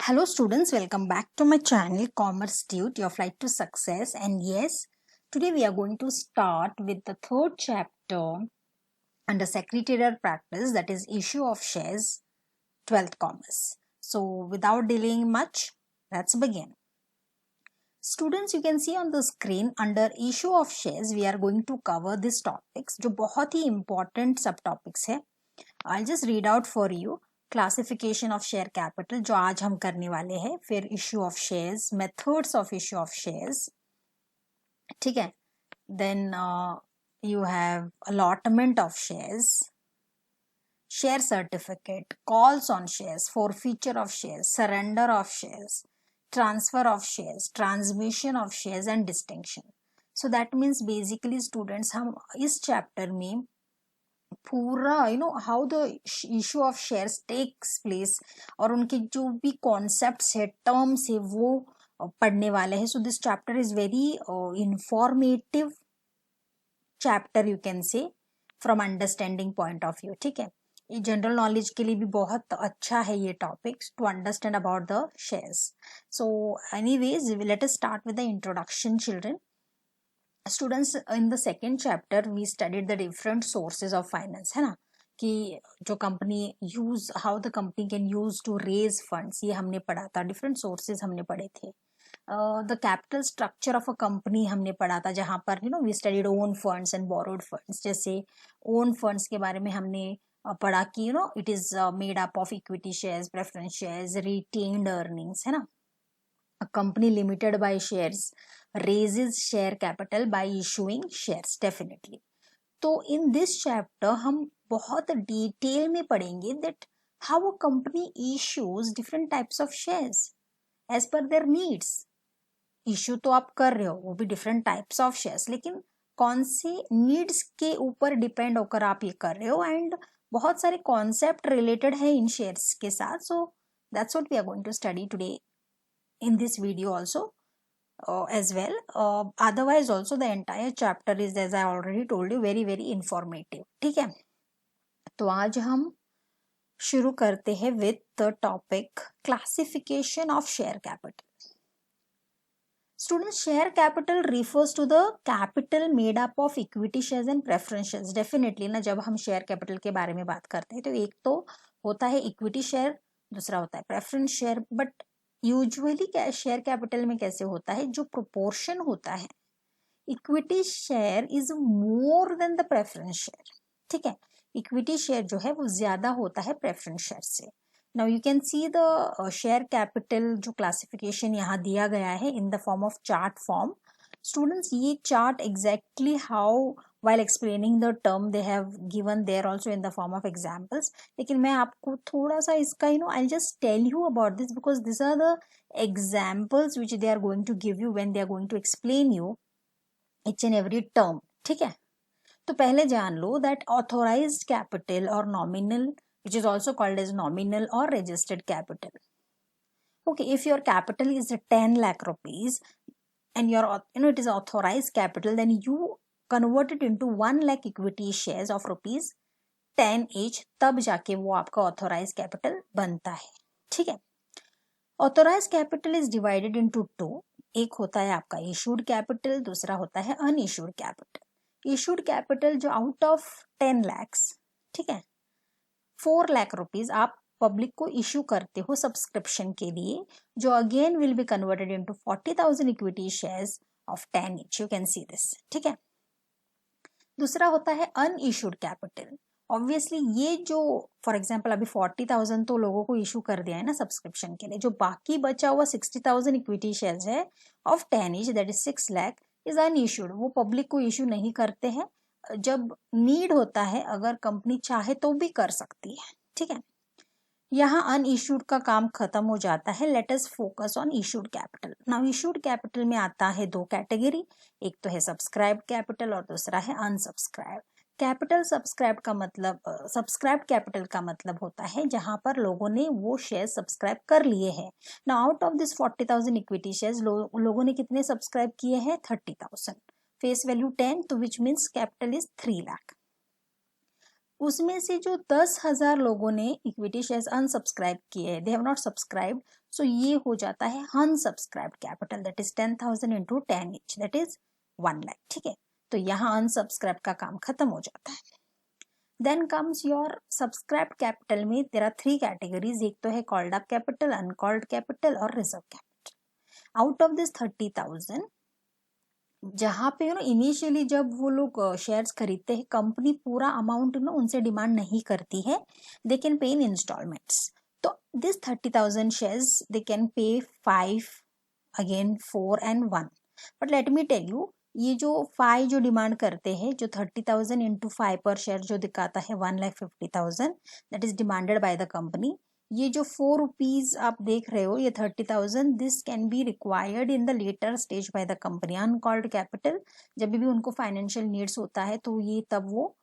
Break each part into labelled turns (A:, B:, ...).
A: Hello students, welcome back to my channel Commerce Tute, your flight to success. And yes, today we are going to start with the third chapter under secretarial practice, that is issue of shares, 12th commerce. So without delaying much, let's begin. Students, you can see on the screen under issue of shares, we are going to cover these topics जो बहुत ही important subtopics है. I'll just read out for you. Classification of share capital जो आज हम करने वाले हैं, फिर issue of shares, methods of issue of shares, ठीक है. Then you have allotment of shares, share certificate, calls on shares, forfeiture of shares, surrender of shares, transfer of shares, transmission of shares and distinction. So that means basically students हम इस chapter में पूरा how the issue of shares takes place और उनके जो भी concepts है, terms है, वो पढ़ने वाले हैं. So this chapter is very informative chapter, you can say, from understanding point of view. ठीक है, ये जनरल नॉलेज के लिए भी बहुत अच्छा है ये topics to understand about the shares. So anyways let us start with the introduction children. Students, in the second chapter we studied the different sources of finance, है ना, कि जो company use, how the company can use to raise funds, ये हमने पढ़ा था. Different sources हमने पढ़े थे. The capital structure of a company हमने पढ़ा था, जहां पर we studied own funds and borrowed funds. जैसे ओन फंड्स के बारे में हमने पढ़ा कि it is made up of equity shares, preference shares, retained earnings, है ना. A company limited by shares raises share capital by issuing shares, definitely. तो in this chapter हम बहुत डिटेल में पढ़ेंगे that how a company issues different types of shares as per their needs. Issue तो आप कर रहे हो, वो भी different types of shares, लेकिन कौन से needs के ऊपर डिपेंड होकर आप ये कर रहे हो, एंड बहुत सारे कॉन्सेप्ट रिलेटेड है इन शेयर्स के साथ. सो that's what we are going to study today in this video also as well. Otherwise also the entire chapter is, as I already told you, very very informative. ठीक है, तो आज हम शुरू करते हैं with the topic classification of share capital. Students, share capital refers to the capital made up of equity shares and preference shares. Definitely ना, जब हम share capital के बारे में बात करते हैं तो एक तो होता है equity share, दूसरा होता है preference share. बट यूजुअली क्या शेयर कैपिटल में कैसे होता है, जो प्रोपोर्शन होता है, equity share is more than the preference share. ठीक है, इक्विटी शेयर जो है वो ज्यादा होता है प्रेफरेंस शेयर से. Now you can see the share capital जो क्लासिफिकेशन यहाँ दिया गया है in the form of chart form. Students, ये chart exactly how while explaining the term they have given there also in the form of examples. लेकिन मैं आपको थोड़ा सा इसका I'll just tell you about this because these are the examples which they are going to give you when they are going to explain you each and every term. ठीक है, तो पहले जान लो that authorized capital or nominal, which is also called as nominal or registered capital. Okay, if your capital is 10 lakh rupees and your it is authorized capital, then you convert it into 1 lakh equity shares of rupees 10 each, तब जाके वो आपका authorized capital बनता है. ठीक है, authorized capital is divided into two. एक होता है आपका issued capital, दूसरा होता है unissued capital. issued capital जो out of 10 lakhs, ठीक है, 4 lakh rupees आप पब्लिक को इशू करते हो सब्सक्रिप्शन के लिए, जो again will be converted into 40,000 equity shares of 10 each. You can see this. ठीक है, दूसरा होता है अनइशूड कैपिटल. ऑब्वियसली ये जो फॉर एग्जांपल अभी 40,000 तो लोगों को इशू कर दिया है ना सब्सक्रिप्शन के लिए, जो बाकी बचा हुआ 60,000 इक्विटी शेयर्स है of 10 each, that is 6 lakh, is unissued. वो पब्लिक को इशू नहीं करते हैं, जब नीड होता है, अगर कंपनी चाहे तो भी कर सकती है. ठीक है, यहाँ अनइशूड का काम खत्म हो जाता है. Late us focus on issued capital. Now issued capital में आता है दो कैटेगरी, एक तो है सब्सक्राइब कैपिटल और दूसरा है अनसब्सक्राइब कैपिटल. सब्सक्राइब का मतलब, सब्सक्राइब कैपिटल का मतलब होता है जहां पर लोगों ने वो शेयर सब्सक्राइब कर लिए हैं. Now out of this 40,000 equity shares लोगों ने कितने सब्सक्राइब किए हैं? 30,000. फेस वैल्यू 10, तो which means capital is 3 lakh. उसमें से जो 10,000 लोगों ने इक्विटी शेयर्स अनसब्सक्राइब किए हैं, they have not subscribed, so ये हो जाता है unsubscribed capital, that is 10,000 into 10 each, that is 1 lakh. ठीक है, तो यहाँ अनसब्सक्राइब का काम खत्म हो जाता है। Then comes your subscribed capital में देयर आर 3 कैटेगरीज, एक तो है called up capital, uncalled capital और reserve capital. Out of this 30,000, जहाँ पे इनिशियली जब वो लोग शेयर्स खरीदते हैं, कंपनी पूरा अमाउंट उनसे डिमांड नहीं करती है, they can pay in instalments. तो this 30,000 shares they can pay 5, again 4 and 1। But let me tell you, ये जो 5 जो डिमांड करते हैं, जो 30,000 इंटू 5 पर शेयर जो दिखाता है 1,50,000, that is demanded by the company. ये जो 4 रुपीज आप देख रहे हो, ये 30,000, this can be required in the later stage by the company. Uncalled capital, जब भी उनको फाइनेंशियल नीड्स होता है तो ये तब वो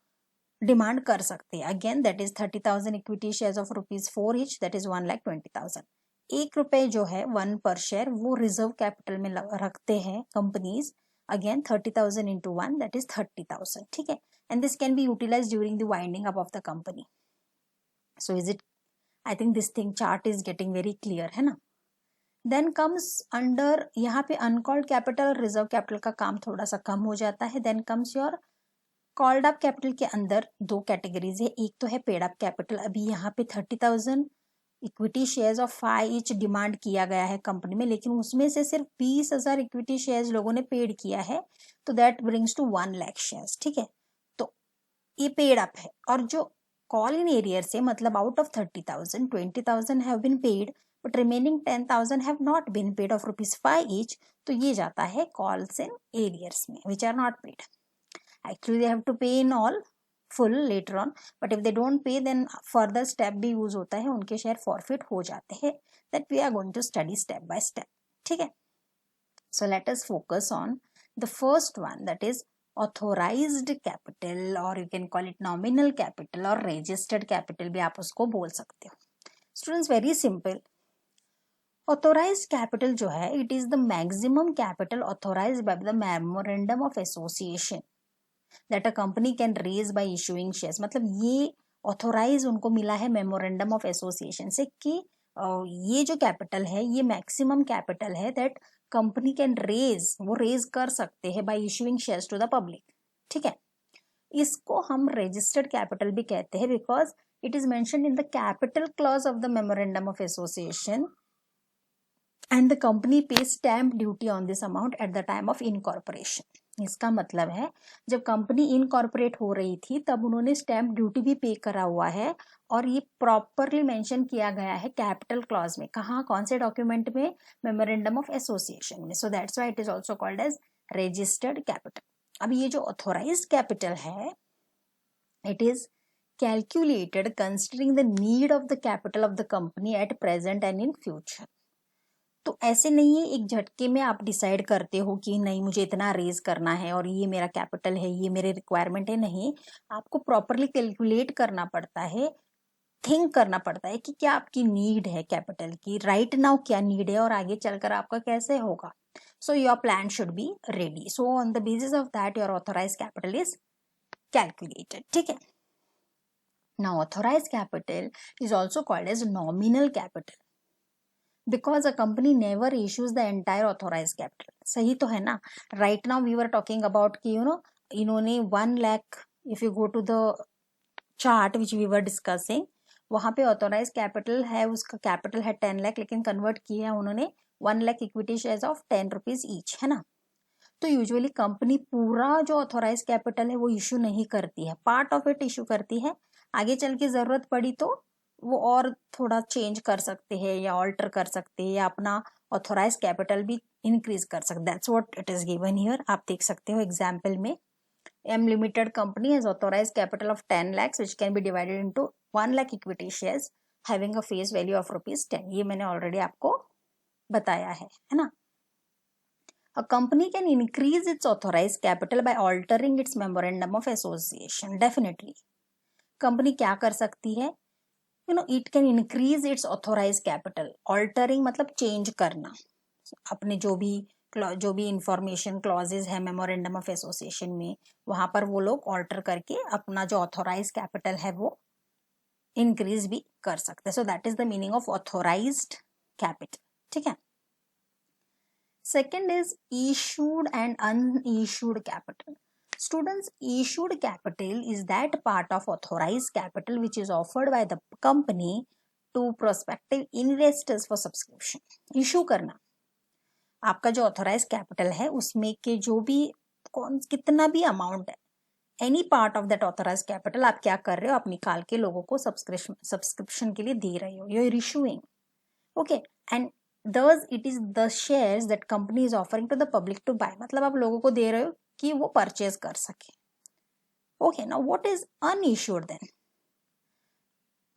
A: डिमांड कर सकते हैं। Again that is 30,000 equity shares of ₹4 each, that is 1,20,000। 1 रुपए जो है 1 पर शेयर, वो रिजर्व कैपिटल में रखते हैं companies. Again 30,000 into 1, that is 30,000। ठीक है, and this can be utilise during the winding up of the company. So is it, I think this thing chart is getting very clear, है ना। Then comes under, यहाँ पे uncalled capital और reserve capital का काम थोड़ा सा कम हो जाता है। Then comes your called up capital के अंदर 2 कैटेगरीज है, एक तो है पेड अप कैपिटल। अभी यहाँ पे 30,000 equity shares of 5 each demand किया गया है कंपनी में, लेकिन उसमें से सिर्फ 20,000 इक्विटी शेयर्स लोगों ने पेड किया है, तो that brings to 1 lakh shares. ठीक है, तो ये पेड अप है। और जो कॉल इन एरियर से, मतलब out of 30,000, 20,000 have been paid, but remaining 10,000 have not been paid of ₹5 each, तो ये जाता है कॉल्स इन एरियर्स में, which are not paid. Actually they have to pay in all full later on, but if they don't pay then further step भी use होता है, उनके share forfeit हो जाते हैं। That we are going to study step by step. ठीक है, so let us focus on the first one, that is authorised capital, और you can call it nominal capital और रजिस्टर्ड कैपिटल भी आप उसको बोल सकते हो। Students, very simple, authorised capital जो है, it is the maximum capital authorised by the memorandum of association that a company can raise by issuing shares. मतलब ये ऑथोराइज उनको मिला है मेमोरेंडम ऑफ एसोसिएशन से कि ये जो कैपिटल है, ये मैक्सिमम कैपिटल है दैट कंपनी कैन रेज, वो रेज कर सकते हैं by issuing shares to the public. ठीक है, इसको हम रजिस्टर्ड कैपिटल भी कहते हैं, because it is mentioned in the capital clause of the memorandum of association and the company pay stamp duty on this amount at the time of incorporation. इसका मतलब है, जब कंपनी इनकॉर्पोरेट हो रही थी तब उन्होंने स्टैम्प ड्यूटी भी पे करा हुआ है, और ये प्रॉपरली मेंशन किया गया है कैपिटल क्लॉज में। कहाँ, कौन से डॉक्यूमेंट में? मेमोरेंडम ऑफ एसोसिएशन में। So that's why it is also called as registered capital. अब ये जो ऑथोराइज्ड कैपिटल है, it is calculated considering the need of the capital of the company at present and in future. तो ऐसे नहीं है एक झटके में आप डिसाइड करते हो कि नहीं मुझे इतना रेज करना है और ये मेरा कैपिटल है, ये मेरे रिक्वायरमेंट है। नहीं, आपको प्रॉपरली कैलकुलेट करना पड़ता है, थिंक करना पड़ता है कि क्या आपकी नीड है कैपिटल की, राइट नाउ क्या नीड है, और आगे चलकर आपका कैसे होगा। So your plan should be ready. So on the basis of that your authorise capital is calculated. ठीक है, now authorise capital is also called as nominal capital because a company never issues the entire authorized capital। सही तो है ना। right now we were talking about कि इन्होंने 1 lakh, if you go to the chart which we were discussing, वहां पे authorized capital है, उसका capital है 10 लाख, लेकिन convert किया है उन्होंने 1 lakh equity shares of 10 rupees each, है ना। तो यूजुअली कंपनी पूरा जो ऑथोराइज कैपिटल है वो इशू नहीं करती है, पार्ट ऑफ इट इशू करती है। आगे चल के जरूरत पड़ी तो वो और थोड़ा चेंज कर सकते हैं या ऑल्टर कर सकते हैं या अपना ऑथोराइज कैपिटल भी इंक्रीज कर सकते। That's what it is given here. आप देख सकते हो एग्जाम्पल में, M limited company has authorise capital of 10 lakhs which can be divided into 1 lakh equity shares having a face value of ₹10। ये मैंने ऑलरेडी आपको बताया है ना। A company can increase its authorized capital by altering its memorandum of association. Definitely, company क्या कर सकती है? It can increase its authorized capital. Altering मतलब चेंज करना, अपने जो भी जो भी इंफॉर्मेशन क्लॉजेज है मेमोरेंडम ऑफ एसोसिएशन में, वहां पर वो लोग ऑल्टर करके अपना जो ऑथोराइज कैपिटल है वो इंक्रीज भी कर सकते हैं. So that is the meaning of authorised capital. ठीक है. Second is issued and unissued capital. Students, issued capital is that part of authorized capital which is offered by the company to prospective investors for subscription. Issue करना, आपका जो authorise capital है उसमें के जो भी कितना भी अमाउंट है, any part of that authorise capital आप क्या कर रहे हो, आप निकाल के लोगों को सब्सक्रिप्शन के लिए दे रहे हो. You are issuing. Okay. And thus it is the shares that company is offering to the public to buy. मतलब आप लोगों को दे रहे हो कि वो परचेज कर सके. Okay. Now what is unissued then?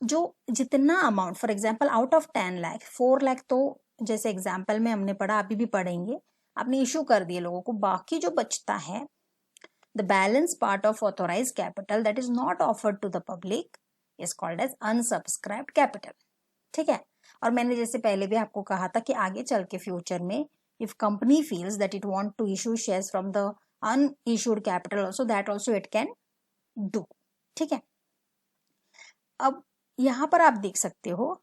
A: जो जितना amount, for example out of 10 lakh 4 lakh तो जैसे एग्जांपल में हमने पढ़ा, अभी भी पढ़ेंगे, आपने इशू कर दिए लोगों को, बाकी जो बचता है the balance part of authorise capital that is not offered to the public is called as unsubscribed capital. ठीक है. और मैंने जैसे पहले भी आपको कहा था कि आगे चल के फ्यूचर में if company feels that it want to issue shares from the unissued capital also, that also it can do. ठीक है. अब यहाँ पर आप देख सकते हो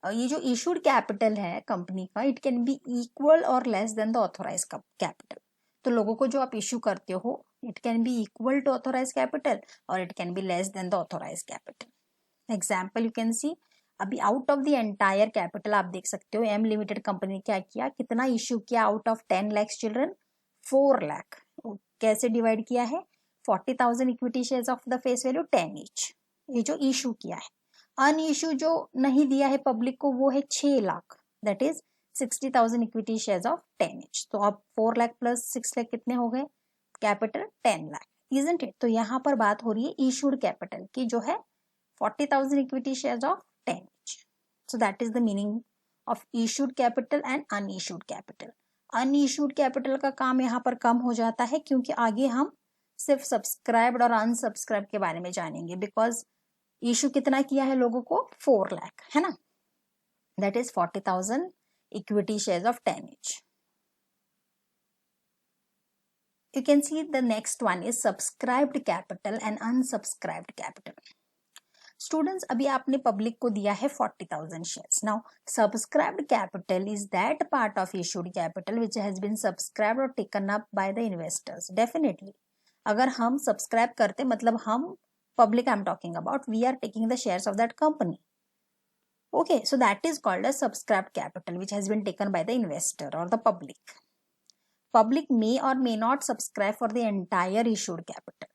A: ये जो इशूड कैपिटल है कंपनी का, इट कैन बी इक्वल और less than the authorise capital. तो लोगों को जो आप इशू करते हो it can be equal to authorise capital और it can be less than the authorise capital. Example you can see, अभी out of the entire capital आप देख सकते हो एम लिमिटेड कंपनी ने क्या किया, कितना इश्यू किया out of 10 lakh children, 4 lakh. कैसे डिवाइड किया है, 40,000 equity shares of the face value 10 each, ये जो इशू किया है. अनइश्यू जो नहीं दिया है पब्लिक को वो है 6 lakh, that is 60,000 equity shares of 10 each. तो अब 4 लाख प्लस 6 लाख कितने हो गए, कैपिटल 10 लाख, इजंट इट. तो यहाँ पर बात हो रही है इशूड कैपिटल की जो है 40,000 equity shares of 10 each. So that is the meaning of issued capital and unissued capital. Unissued capital का काम यहाँ पर कम हो जाता है क्योंकि आगे हम सिर्फ सब्सक्राइब्ड और अनसब्सक्राइब के बारे में जानेंगे. बिकॉज इशू कितना किया है लोगों को, 4 लाख है ना, that is 40,000 equity shares of 10 each. You can see the next one is subscribed capital and unsubscribed capital. Students, अभी आपने पब्लिक को दिया है 40,000 shares. Now subscribed capital is that part of issued capital which has been subscribed और taken up by the investors. Definitely अगर हम subscribe करते मतलब हम public, I am talking about, we are taking the shares of that company. Okay. So that is called as subscribed capital which has been taken by the investor और the public. Public may or may not subscribe for the entire issued capital.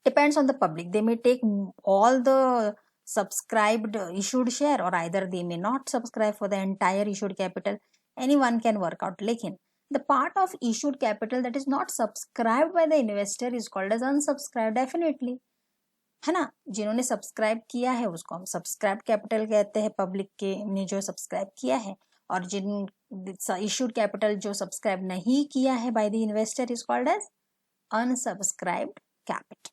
A: Depends on the public. They may take all the subscribed issued share or either they may not subscribe for the entire issued capital. Anyone can work out. लेकिन the part of issued capital that is not subscribed by the investor is called as unsubscribed. Definitely है ना. जिन्होंने subscribe किया है उसको हम subscribe capital कहते हैं, पब्लिक के ने जो सब्सक्राइब किया है. और जिन इशूड कैपिटल जो सब्सक्राइब नहीं किया है by the investor is called as unsubscribed capital.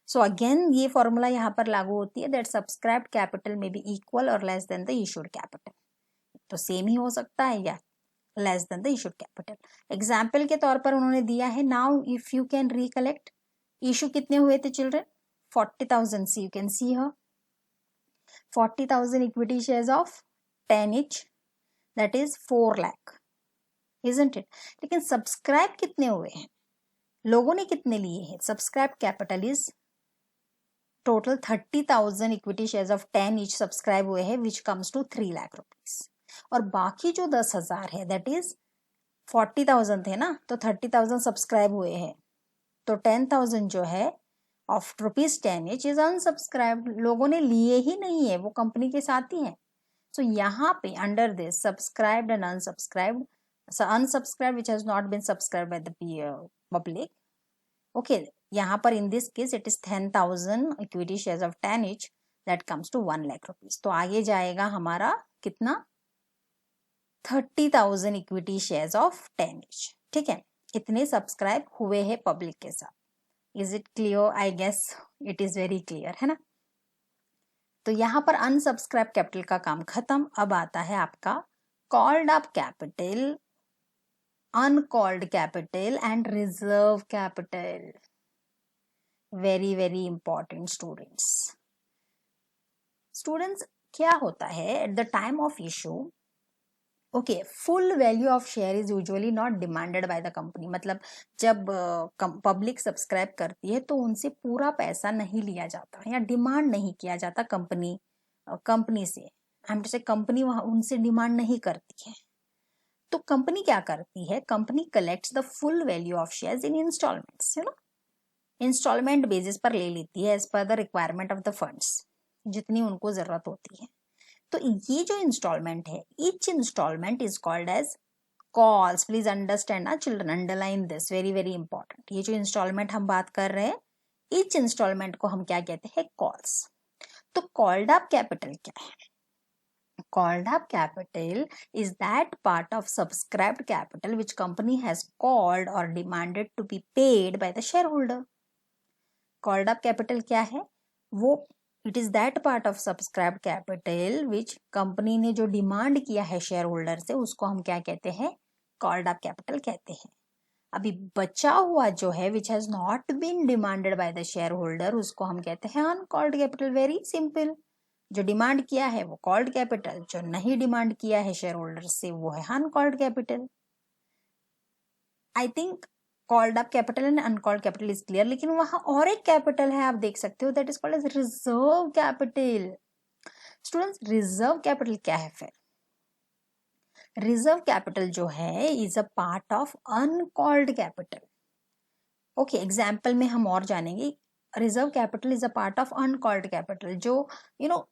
A: So again ये फॉर्मूला यहाँ पर लागू होती है दैट सब्सक्राइब्ड कैपिटल में बी इक्वल और less than the issued capital. तो सेम ही हो सकता है या less than the issued capital. Example के तौर पर उन्होंने दिया है, now if you can recollect, issue कितने हुए थे children, 40,000. See you can see here 40,000 equity shares of 10 each, that is 4 lakh, isn't it? लेकिन सब्सक्राइब कितने हुए हैं, लोगों ने कितने लिए हैं, subscribe capital is total 30,000 equity shares of 10 each subscribe हुए हैं which comes to 3 lakh rupees. और बाकी जो 10,000 है दैट इज 40,000 थे ना, तो 30,000 सब्सक्राइब हुए हैं, तो 10,000 जो है of rupees 10 each is unsubscribe, लोगों ने लिए ही नहीं है, वो कंपनी के साथ ही है. So यहाँ पे under this subscribed and unsubscribed, so unsubscribed which has not been subscribed by the public. Okay, यहाँ पर in this case it is 10,000 equity shares of 10 each that comes to 1 lakh rupees. तो आगे जाएगा हमारा कितना, 30,000 equity shares of 10 each. ठीक है, इतने सब्सक्राइब हुए हैं पब्लिक के साथ. Is it clear? I guess it is very clear है ना. तो यहाँ पर अनसब्सक्राइब कैपिटल का काम खत्म. अब आता है आपका called up capital uncalled capital and reserve capital. Very very important students. क्या होता है at the time of issue? Okay, full value of share is usually not demanded by the company. मतलब जब पब्लिक सब्सक्राइब करती है तो उनसे पूरा पैसा नहीं लिया जाता या डिमांड नहीं किया जाता कंपनी से. हम जैसे कंपनी वहां उनसे डिमांड नहीं करती है. तो कंपनी क्या करती है? Company collects the full value of shares in instalments. Instalment basis पर ले लेती है as per the requirement of the funds, जितनी उनको जरूरत होती है. तो ये जो इंस्टॉलमेंट है, each instalment is called as calls. Please understand ना children, underline this, very very important. ये जो इंस्टॉलमेंट हम बात कर रहे हैं, ईच इंस्टॉलमेंट को हम क्या कहते हैं? कॉल्स. तो कॉल्ड अप कैपिटल क्या है? Called up capital is that part of subscribed capital which company has called or demanded to be paid by the shareholder. Called up capital क्या है? वो it is that part of subscribed capital which company ने जो demand किया है share holder से, उसको हम क्या कहते हैं? कॉल्ड अप कैपिटल कहते हैं. अभी बचा हुआ जो है which has not been demanded by the share holder, उसको हम कहते हैं अनकॉल्ड कैपिटल. Very simple. जो डिमांड किया है वो कॉल्ड कैपिटल, जो नहीं डिमांड किया है शेयर होल्डर से वो है uncalled capital. I think called up capital and uncalled capital is clear. लेकिन वहां और एक कैपिटल है, आप देख सकते हो, that is called as reserve capital. Students, reserve capital क्या है फिर? रिजर्व कैपिटल जो है is a part of uncalled capital. Okay, example में हम और जानेंगे. Reserve capital is a part of uncalled capital, जो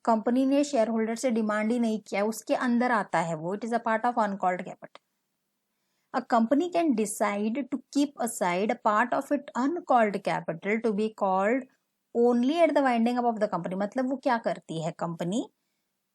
A: कंपनी ने शेयर होल्डर से डिमांड ही नहीं किया, उसके अंदर आता है वो. It is a part of uncalled capital. A company can decide to keep aside a part of its uncalled capital to be called only at the winding up of the company. मतलब वो क्या करती है company?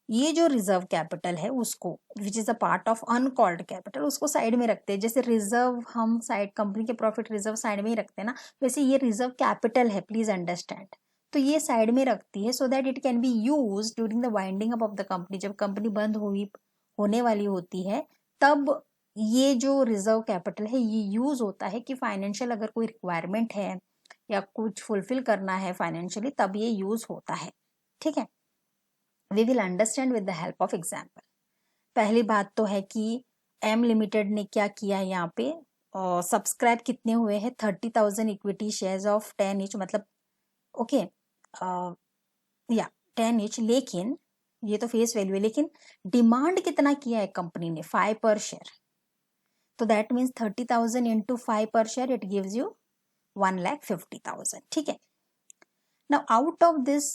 A: ये जो reserve capital है उसको, which is a part of uncalled capital, उसको साइड में रखते हैं. जैसे रिजर्व हम साइड, कंपनी के प्रॉफिट रिजर्व साइड में ही रखते हैं ना, वैसे ये रिजर्व कैपिटल है. Please understand. तो ये साइड में रखती है so that it can B use during the winding up of the company. जब कंपनी बंद होने वाली होती है, तब ये जो रिजर्व कैपिटल है ये यूज होता है कि फाइनेंशियल अगर कोई रिक्वायरमेंट है या कुछ फुलफिल करना है फाइनेंशियली, तब ये यूज होता है. ठीक है, we will understand with the help of example. पहली बात तो है कि एम लिमिटेड ने क्या किया है यहाँ पे, सब्सक्राइब कितने हुए हैं? 30,000 इक्विटी शेयर्स ऑफ 10 ईच. मतलब ओके, या 10 ईच. लेकिन ये तो फेस वैल्यू है, लेकिन डिमांड कितना किया है कंपनी ने? 5 पर शेयर. तो दैट मीन्स 30,000 इंटू 5 पर शेयर, इट गिव्स यू 1,50,000. ठीक है. Now out of this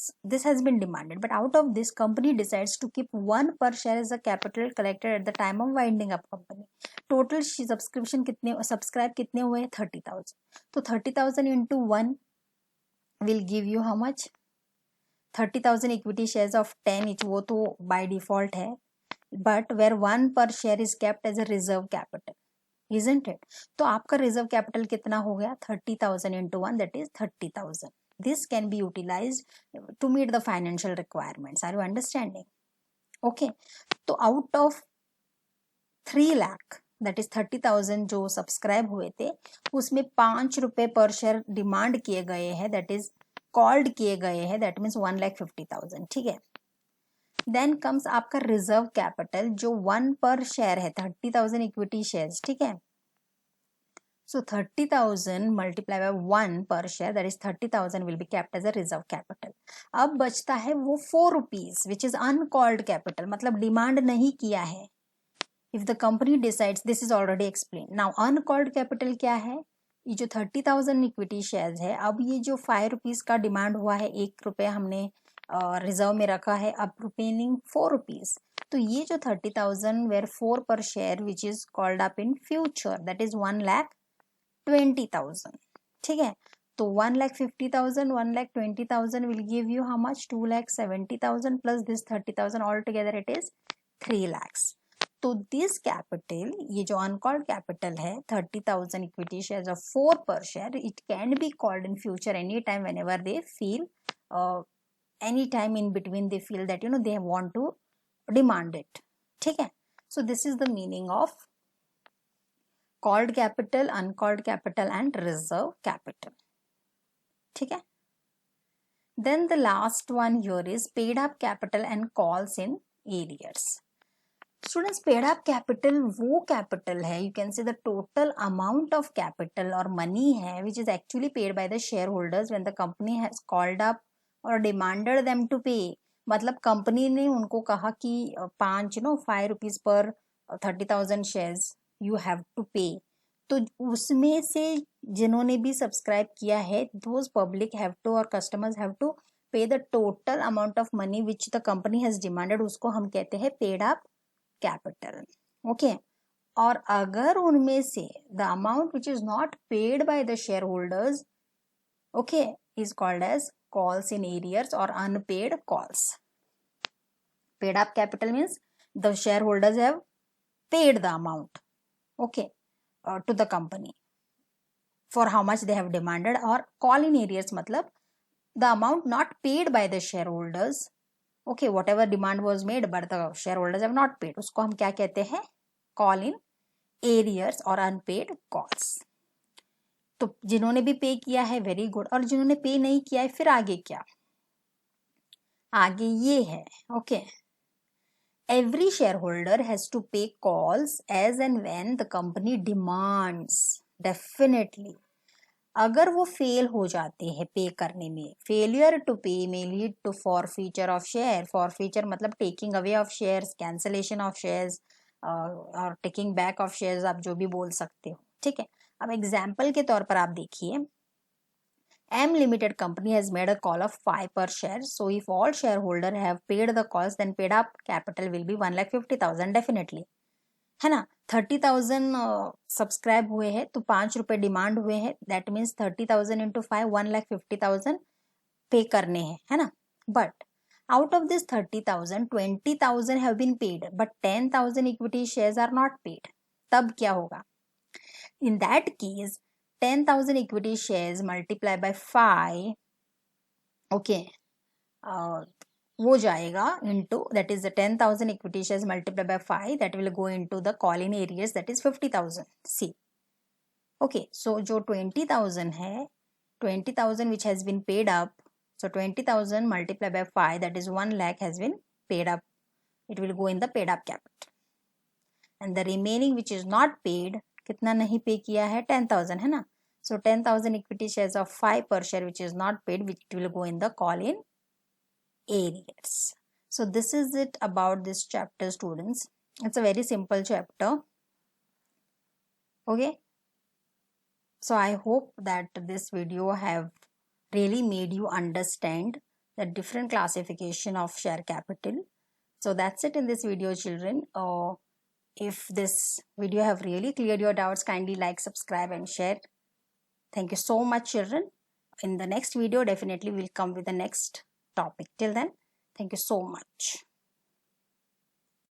A: has been demanded, but out of this company decides to keep 1 per share as a capital collected at the time of winding up company. Total subscribe कितने हुए? 30,000. तो 30,000 into 1 will give you how much? 30,000 equity shares of 10 each. वो तो by default है, but where 1 per share is kept as a reserve capital, isn't it? तो आपका reserve capital कितना हो गया? 30,000 into 1, that is 30,000. This can be utilized to meet the financial requirements. Are you understanding? Okay. तो out of 3 lakh, that is 30,000 जो subscribe हुए थे, उसमें 5 रुपए पर शेयर डिमांड किए गए हैं, that is कॉल्ड किए गए हैं, that means 1,50,000. ठीक है. देन कम्स आपका रिजर्व कैपिटल जो 1 पर शेयर है, 30,000 इक्विटी शेयर्स. ठीक है. So 30,000 multiplied by 1 per share, that is 30,000 will be kept as a reserve capital. अब बचता है वो 4 rupees which is uncalled capital, मतलब डिमांड नहीं किया है. If the company decides, this is already explained. Now uncalled capital क्या है? ये जो 30,000 इक्विटी शेयर्स है, अब ये जो 5 रुपीज का डिमांड हुआ है, 1 रुपये हमने रिजर्व में रखा है, अब रिमेनिंग 4 रुपीज. तो ये जो 30,000 वेर 4 पर share which is called up in future, that is 1,20,000. ठीक है. तो 1,50,000, 1,20,000 will give you how much? 2,70,000 plus this 30,000, all together it is 3 lakhs. तो दिस कैपिटल, ये जो अनकॉल्ड कैपिटल है, 30,000 इक्विटी शेयर्स ऑफ 4 पर share, it can be called in future any time whenever they feel, any time in between they feel that they want to demand it. ठीक है. So this is the meaning of called capital, uncalled capital and reserve capital. ठीक है. Then the last one here is paid up capital and calls in arrears. Students, paid up capital वो capital है, you can say the total amount of capital or money है which is actually paid by the shareholders when the company has called up or demanded them to pay. मतलब company ने उनको कहा कि 5 rupees per 30,000 shares you have to पे, तो उसमें से जिन्होंने भी सब्सक्राइब किया है दोज पब्लिक हैव टू और कस्टमर्स हैव टू पे the total amount of money which the company has demanded, उसको हम कहते हैं पेड अप कैपिटल. ओके. और अगर उनमें से the amount which is not paid by the share holders, okay, is called as calls in arrears or unpaid calls. Paid up capital means the shareholders have paid the amount, okay, to the company for how much they have demanded. Or call in arrears matlab the amount not paid by the shareholders, okay, whatever demand was made but the shareholders have not paid, usko hum kya kehte hain? Call in arrears or unpaid calls. तो जिन्होंने भी पे किया है very good, और जिन्होंने पे नहीं किया है फिर आगे क्या? आगे ये है, okay, every share holder has to pay calls as and when the company demands. Definitely अगर वो फेल हो जाते हैं पे करने में, failure to pay may lead to forfeiture of share. Forfeiture मतलब taking away of shares, cancellation of shares और टेकिंग बैक ऑफ शेयर्स, आप जो भी बोल सकते हो. ठीक है. अब एग्जाम्पल के तौर पर आप देखिए, M Limited company has made a call of 5 per share. So if all shareholder have paid the calls, then paid up capital will be 1,50,000 definitely. है ना. 30,000 सब्सक्राइब हुए हैं तो 5 रुपए डिमांड हुए हैं, दैट मीन्स 30,000 into 5 1,50,000 पे करने हैं, है ना. But out of this 30,000, 20,000 have been paid, but 10,000 equity shares are not paid. तब क्या होगा? In that case, 10,000 equity shares multiply by 5, okay, वो जाएगा into, that is the 10,000 equity shares multiplied by 5, that will go into the call in arrears, that is 50,000. See, okay, so जो 20,000 है, 20,000 which has been paid up, so 20,000 multiplied by 5, that is 1 lakh has been paid up. It will go in the paid up capital. And the remaining which is not paid, कितना नहीं पे किया है? 10,000 है ना. So 10,000 equity shares of 5 per share which is not paid, which will go in the call in arrears. So this is it about this chapter, students. It's a very simple chapter. Okay. So I hope that this video have really made you understand the different classification of share capital. So that's it in this video, children. If this video have really cleared your doubts, kindly like, subscribe and share. Thank you so much, children. In the next video, definitely we'll come with the next topic. Till then, thank you so much.